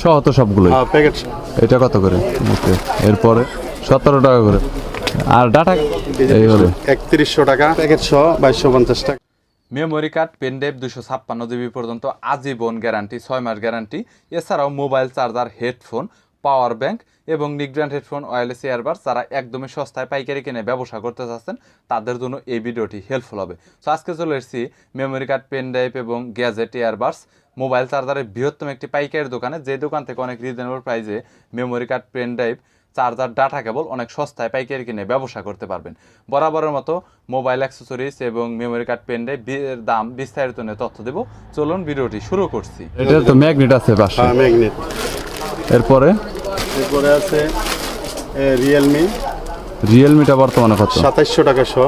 সহ তো সবগুলো প্যাকেট এটা কত করে? ওকে, এরপরে 17 টাকা করে। আর ডাটা এই হলো 3100 টাকা প্যাকেট সহ 2250 টাকা। Memory card, pen drive 256 GB পর্যন্ত আজীবন গ্যারান্টি, 6 মাস গ্যারান্টি। এছাড়াও mobile charger, headphone, power bank এবং নিকব্র্যান্ড হেডফোন, ওয়্যারলেস ইয়ারবাডস যারা একদমই সস্তায় পাইকারি কিনে ব্যবসা করতে চাচ্ছেন তাদের জন্য এই ভিডিওটি হেল্পফুল হবে। সো আজকে চলে এসেছি মেমোরি কার্ড, পেন ড্রাইভ এবং গ্যাজেট, ইয়ারবাডস, মোবাইল চার্জারের বৃহত্তম একটি পাইকারি দোকানে, যে দোকান থেকে অনেক রিজনেবল প্রাইসে memory card, pen drive, charger, data cable অনেক সস্তায় পাইকারি কিনে ব্যবসা করতে পারবেন। বরাবরের মতো মোবাইল অ্যাক্সেসরিজ এবং মেমোরি কার্ড, পেন ড্রাইভ দাম বিস্তারিত নিয়ে তথ্য দেব। চলুন ভিডিওটি শুরু করছি। এটা তো ম্যাগনেট আছে পাশে। ম্যাগনেট। এরপরে আছে রিয়েলমি। রিয়েলমিটা বর্তমানে কত? 2700 টাকা সহ।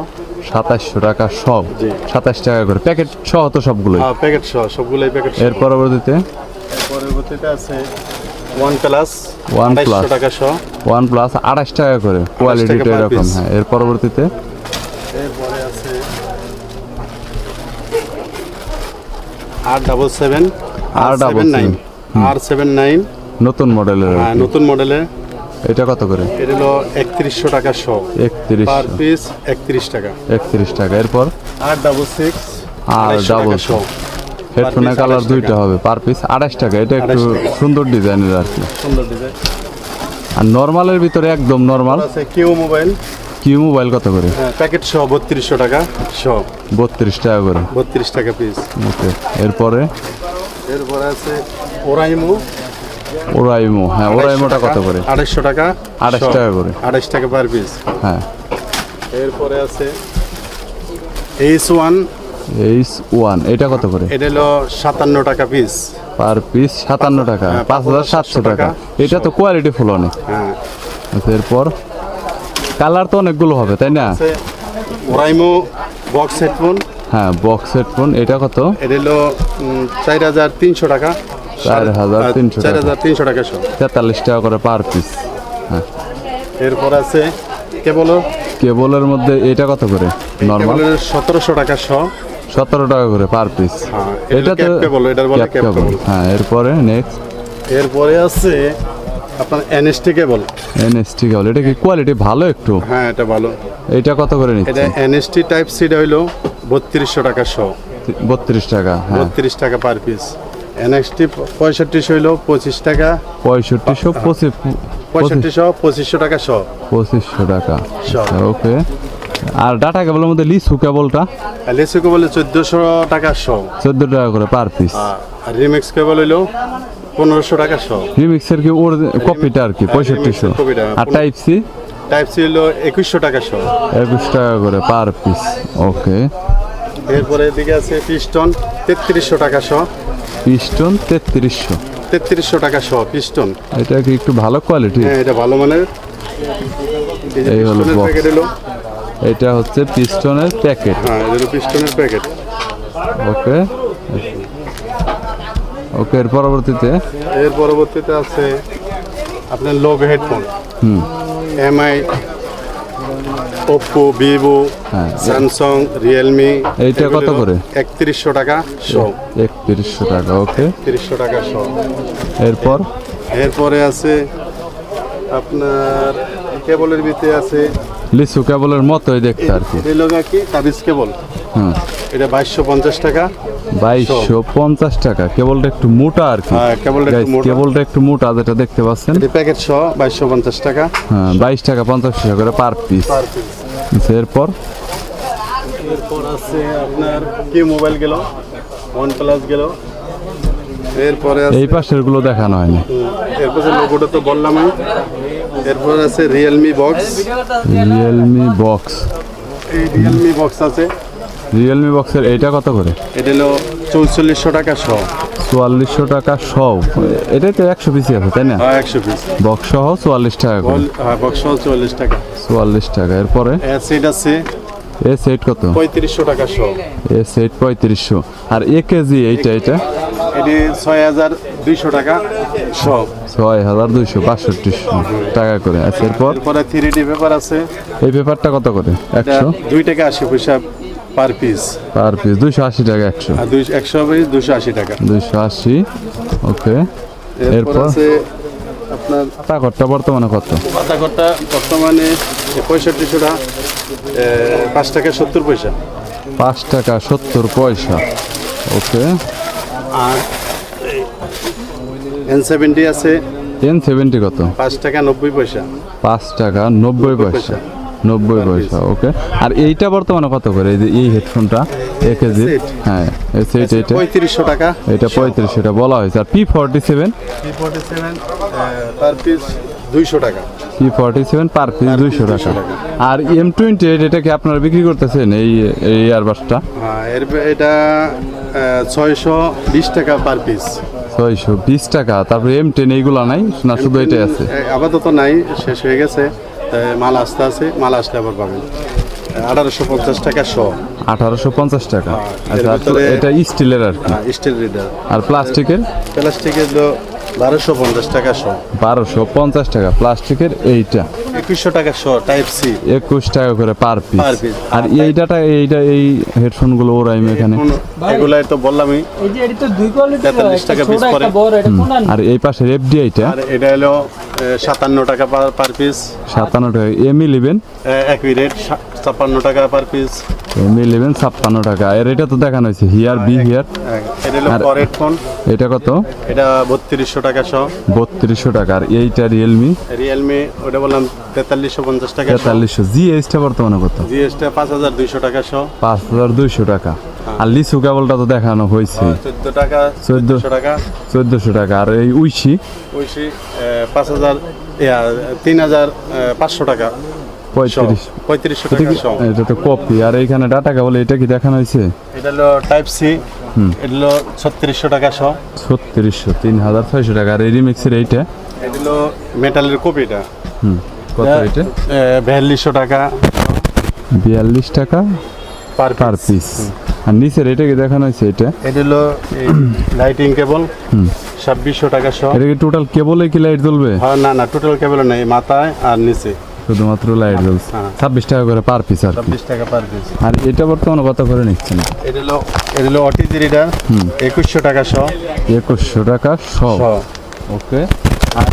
2700 টাকা সব, জি। 27 টাকা করে প্যাকেট সহ তো সবগুলোই। প্যাকেট সহ সবগুলোই প্যাকেট। এর পরবর্তীতে আছে OnePlus। OnePlus 200 টাকা সহ। OnePlus 28 টাকা করে, কোয়ালিটিটা per এরকম। piece। হ্যাঁ, এর পরবর্তীতে এরপরে আছে R77 R77 R79 নতুন মডেলের। নতুন মডেলের। এটা কত করে? এটা হলো 3100 টাকা সহ। 31 পার পিস 31 টাকা। 31 টাকা। এরপর R66 R66 সহ। হেডফোনের কালার দুইটা হবে, পার পিস 28 টাকা। এটা একটু 28 টাকা। সুন্দর ডিজাইনের আর কি। সুন্দর ডিজাইন। আর নরমালের ভিতরে একদম নরমাল আছে কিউ মোবাইল। কিউ মোবাইল কত করে? প্যাকেট সহ 3200 টাকা সহ। 32 টাকা করে। 32 টাকা পিস। ওকে, এরপরে এরপরে আছে ওরাইমো। ওরাইমো। হ্যাঁ, ওরাইমোটা কত করে? 2800 টাকা। 28 টাকা করে। 28 টাকা পার পিস। হ্যাঁ। এরপরে আছে H1। H1 এটা কত করে? এটা হলো 57 টাকা পিস। পার পিস 57 টাকা। 5700 টাকা। এটা তো কোয়ালিটি ফুল অনেক। হ্যাঁ। আচ্ছা, এরপর কালার তো অনেকগুলো হবে, তাই না? আছে ওরাইমো বক্স হেডফোন। হ্যাঁ, বক্স হেডফোন এটা কত? এটা হলো 4300 টাকা। 4300 টাকা। 4300 টাকা সহ। 43 টাকা করে পার পিস। হ্যাঁ। এরপর আছে কেবলের মধ্যে এটা কত করে? নরমাল 1700 টাকা সহ। 17 টাকা করে পার পিস। হ্যাঁ, এটা তো ক্যাপ কেবল, এটার বলে ক্যাপ ক্যাপ কেবল। কেবল। হ্যাঁ, এরপরে নেক্সট এরপরে আছে আপনার এনএসটি কেবল। এনএসটি কেবল। এটা কি কোয়ালিটি ভালো একটু? হ্যাঁ, এটা ভালো। এটা কত করে এটা নিচ্ছে? এনএসটি টাইপ সিটা হইলো 3200 টাকা সহ। 32 টাকা। হ্যাঁ, 32 টাকা পার পিস। এনএসটি 6500 হইলো 25 টাকা। 6500 6500 2500 টাকা সহ। 2500 টাকা। সব। ওকে। আর ডাটা কেবলের মধ্যে লিসু কেবলটা এলএসি কেবল 1400 টাকা সহ। 14 টাকা করে পার পিস। আর রিমিক্স কেবল হইলো 1500 টাকা সহ। রিমিক্সের কি ওর কপিটা আর কি 6500। কপিটা, আর টাইপ সি টাইপ সি হইলো 2100 টাকা সহ। 21 টাকা করে পার পিস। ওকে। এরপরে এদিকে আছে পিস্টন 3300 টাকা সহ। পিস্টন 3300। 3300 টাকা সহ পিস্টন। এটা কি একটু ভালো কোয়ালিটি? হ্যাঁ, এটা ভালো মানের। এই হলো পিস্টনের box। প্যাকেট হলো। এটা হচ্ছে পিস্টনের প্যাকেট। হ্যাঁ, এটা হলো পিস্টনের প্যাকেট। ওকে। ওকে, এর পরবর্তীতে এর পরবর্তীতে আছে আপনার লোগ হেডফোন। এমআই, ওপ্পো, ভিভো, হ্যাঁ। Samsung, Realme. এইটা কত করে? 3100 টাকা সহ। 3100 টাকা। ওকে। 3100 টাকা সহ। এরপর এরপরে আছে আপনার কেবলের ভিতরে আছে লিসু কেবলের মতোই দেখতে আর কি। রেলগা কি তাবিজ কেবল। হুম। এটা 2250 টাকা। 2250 টাকা। কেবলটা একটু মোটা আর কি। হ্যাঁ, কেবলটা একটু Guys, মোটা। কেবলটা একটু মোটা যেটা দেখতে পাচ্ছেন। এটা প্যাকেট সহ 2250 টাকা। হ্যাঁ, 22 টাকা 50 টাকা করে পার পিস। Per piece. এরপর এরপর আছে আপনার কি মোবাইল গেল, OnePlus গেল। এরপরে আছে এই পাশের গুলো দেখানো হয়নি। এরপরে লোগোটা তো বললাম আমি। এরপর আছে রিয়েলমি বক্স। Realme box. এই রিয়েলমি বক্স আছে। রিয়েলমি বক্সের এইটা কত করে? এটা হলো 4400 টাকা সহ। 4400 টাকা সহ। এটাই তো 100 পিসি আছে, তাই না? 100 পিস। বক্স সহ 44 টাকা করে। হ্যাঁ, বক্স সহ 44 টাকা। 44 টাকা। এরপরে সেট আছে এ সেট কত? 3500 টাকা সহ। এ সেট 3500। আর এ কেজি এইটা এটি 6200 টাকা সহ। 6262 টাকা করে। আচ্ছা, এরপর এরপরে 3D পেপার আছে। এই পেপারটা কত করে? 100 2 টাকা 80 পয়সা পার পিস। পার পিস 280 টাকা। 100 আর 100 পিস 280 টাকা। 280। ওকে। এরপর আছে আপনার টাকাটা বর্তমানে কত? পাতাকটা বর্তমানে 65 টাকা, 5 টাকা 70 পয়সা। 5 টাকা 70 পয়সা। ওকে। আর N70 আছে N70 কত? 5 টাকা 90 পয়সা। 5 টাকা 90 পয়সা। 90 পয়সা। ওকে। আর এইটা বর্তমানে কত করে? এই যে এই হেডফোনটা 1 কেজি। সেট। হ্যাঁ এই সেট এটা 3500 টাকা। এটা 35, এটা বলা হয়েছে। আর P47 P47 পার পিস 200 টাকা। P47 পার পিস 200 টাকা। আর M28 এটা কি আপনারা বিক্রি করতেছেন এই ইয়ারবাসটা? হ্যাঁ এটা 620 টাকা পার পিস। 620 টাকা। তারপরে M10 এইগুলা নাই না, শুধু এটাই আছে? আপাতত নাই, শেষ হয়ে গেছে। মাল আসতে আছে, মাল আসলে আবার পাবেন। 1850 টাকা 100। 1850 টাকা। এর আচ্ছা, ভিতরে- এটা স্টিলের আর কি। Still reader. আর প্লাস্টিকের? প্লাস্টিকের 1250 টাকা 100। 1250 টাকা প্লাস্টিকের। এইটা 2100 টাকা 100 টাইপ সি। 21 টাকা করে পার Per পিস। piece। আর এইটা এই হেডফোনগুলো ওরাইম এখানে। এগুলাই তো বললামই। এই যে এটা তো দুই কোয়ালিটির 43 টাকা ছোট piece একটা পড়ে। বড়, এটা কোন আর এই পাশের এফডিআইটা আর এটা হলো 57 টাকা পার পিস। 57 টাকা। M11 একই রেট 56 টাকা পার পিস। M11 56 টাকা। আর এটা তো দেখানো হয়েছে হিয়ার বি হিয়ার। এটা হলো আর- ফর হেডফোন। এটা কত? এটা 3200 টাকা 100। 3200 টাকা। আর এইটা রিয়েলমি রিয়েলমি ওটা বললাম 4350 টাকা 100। 4300। জিএসটা বর্তমানে কত? জিএসটি 5200 টাকা 100। 5200 টাকা। আর লিচু কেবলটা তো দেখানো হয়েছে 14 টাকা 1400 টাকা। 1400 টাকা। আর এই উইশি ওইসি 3500 টাকা 35। 3500 এটা টাকা কি? 100। এটা তো কপি। আর এইখানে ডাটা কেবল এটা কি দেখানো হয়েছে? এটা হলো টাইপ সি। এটা হলো 3600 টাকা 100। 3600 3600 টাকা। আর এই রিমিক্সের এইটা এটা হলো মেটালের কপিটা। কত? এটা 4200 টাকা 42 টাকা পার পার পিস। আর নিচের এটা কি দেখানো হয়েছে? এটা এটা হলো লাইটিং কেবল 2600 টাকা 100। এটা কি টোটাল কেবলে কি লাইট জ্বলবে? হ্যাঁ না টোটাল কেবল নাই, মাথায় আর নিচে। শুধুমাত্র লাইট জ্বলছে। হ্যাঁ। 26 টাকা করে পার পিস আর কি। 26 টাকা পার পিস। আর এটা বর্তমানে কত করে নিচ্ছেন? এটা হলো অটিজি রিডার 2100 টাকা 100। 2100 টাকা সব। ওকে। আর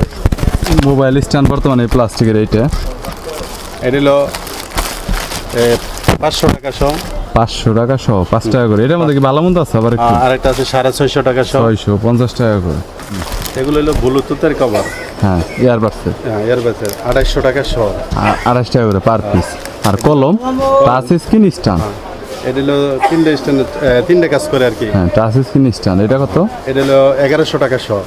মোবাইল স্ট্যান্ড বর্তমানে প্লাস্টিকের এইটা এটা হলো 500 টাকা 100। 500 টাকা সহ 5 টাকা করে। এটার মধ্যে কি ভালো মন্দ আছে? আবার একটু আর একটা আছে 650 টাকা 100। 650 টাকা করে। এগুলো হলো ব্লুটুথের কভার। হ্যাঁ ইয়ারবাডসের এয়ারবাসের 250 টাকা 100। 28 টাকা করে পার পিস। আর কলম টাচ স্ক্রিন স্ট্যান্ড। এটা হলো তিনটে কাজ করে আর কি। হ্যাঁ টাচ স্ক্রিন স্ট্যান্ড। এটা কত? এটা হলো 1100 টাকা 100।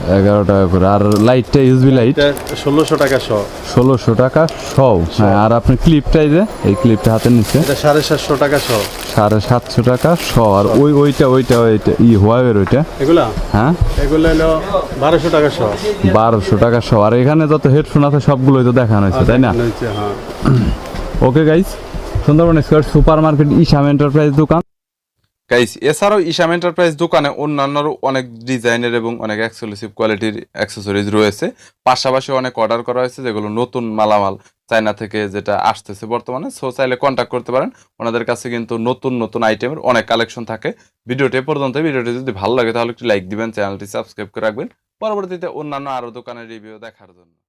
11 টাকা করে। আর লাইটটা ইউজবি লাইট এটা 1600 টাকা 100। 1600 টাকা সব। হ্যাঁ। আর আপনি ক্লিপটাই যে এই ক্লিপটা হাতের নিচে এটা 750 টাকা 100। 750 টাকা শ। আর ওইটা হোয়াইয়ের ওইটা এগুলা হ্যাঁ এগুলো হলো 1200 টাকা 100। 1200 টাকা শ। আর এখানে যত হেডফোন আছে সবগুলোই তো দেখানো হয়েছে, তাই না? হ্যাঁ। Okay guys, Sundarban square super market Isam enterprise দোকান। গাইস এছাড়াও ইসাম এন্টারপ্রাইজ দোকানে অন্যান্যরও অনেক ডিজাইনের এবং অনেক এক্সক্লুসিভ কোয়ালিটির অ্যাক্সেসরিজ রয়েছে। পাশাপাশি অনেক অর্ডার করা হয়েছে যেগুলো নতুন মালামাল চায়না থেকে যেটা আসতেছে বর্তমানে। সো চাইলে কন্ট্যাক্ট করতে পারেন। ওনাদের কাছে কিন্তু নতুন আইটেমের অনেক কালেকশন থাকে। ভিডিওটি এ পর্যন্ত। ভিডিওটি যদি ভালো লাগে তাহলে একটু লাইক দিবেন, চ্যানেলটি সাবস্ক্রাইব করে রাখবেন পরবর্তীতে অন্যান্য আরও দোকানের রিভিউ দেখার জন্য।